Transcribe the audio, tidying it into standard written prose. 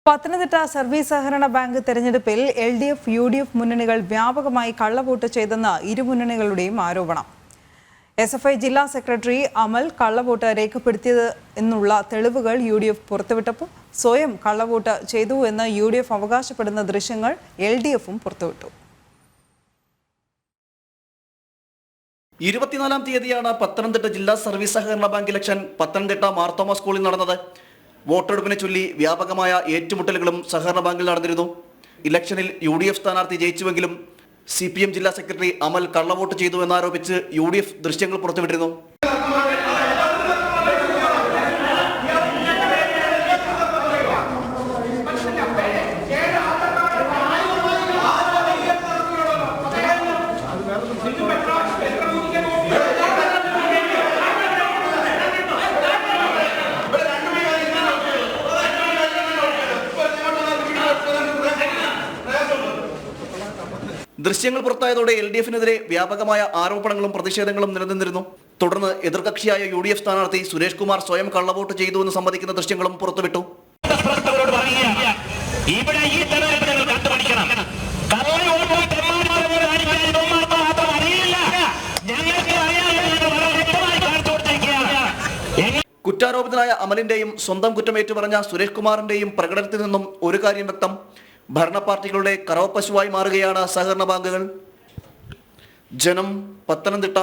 Pathanamthitta service സഹകരണ bank തെരഞ്ഞെടുപ്പിൽ LDF, UDF മുന്നണികൾ വ്യാപകമായി കള്ളവോട്ട് ചെയ്തെന്ന് ഇരുമുന്നണികളുടെയും ആരോപണം. SFI ജില്ലാ സെക്രട്ടറി അമൽ കള്ളവോട്ട് രേഖപ്പെടുത്തിയത് എന്നുള്ള തെളിവുകൾ UDF പുറത്തുവിട്ടപ്പോൾ സ്വയം കള്ളവോട്ട് ചെയ്തു എന്ന് UDF അവകാശപ്പെടുന്ന ദൃശ്യങ്ങൾ LDFും പുറത്തുവിട്ടു. 24-ാം തീയതിയാണ് പത്തനംതിട്ട ജില്ലാ സർവീസ് സഹകരണ ബാങ്ക് ഇലക്ഷൻ പത്തനംതിട്ട മാർത്തോമ സ്കൂളിൽ നടന്നത്. വോട്ടെടുപ്പിനെ ചൊല്ലി വ്യാപകമായ ഏറ്റുമുട്ടലുകളും സഹകരണ ബാങ്കിൽ നടന്നിരുന്നു. ഇലക്ഷനിൽ UDF സ്ഥാനാർത്ഥി ജയിച്ചുവെങ്കിലും CPM ജില്ലാ സെക്രട്ടറി അമൽ കള്ളവോട്ട് ചെയ്തു എന്നാരോപിച്ച് UDF ദൃശ്യങ്ങൾ പുറത്തുവിട്ടിരുന്നു. ദൃശ്യങ്ങൾ പുറത്തായതോടെ LDFിനെതിരെ വ്യാപകമായ ആരോപണങ്ങളും പ്രതിഷേധങ്ങളും നിലനിന്നിരുന്നു. തുടർന്ന് എതിർകക്ഷിയായ UDF സ്ഥാനാർത്ഥി സുരേഷ് കുമാർ സ്വയം കള്ളവോട്ട് ചെയ്തു എന്ന് സമ്മതിക്കുന്ന ദൃശ്യങ്ങളും പുറത്തുവിട്ടു. കുറ്റാരോപിതനായ അമലിന്റെയും സ്വന്തം കുറ്റമേറ്റു പറഞ്ഞ സുരേഷ് കുമാറിന്റെയും പ്രകടനത്തിൽ നിന്നും ഒരു കാര്യം വ്യക്തം: ഭരണ പാർട്ടികളുടെ കറവപ്പശുവായി മാറുകയാണ് സഹകരണ ബാങ്കുകൾ. ജനം, പത്തനംതിട്ട.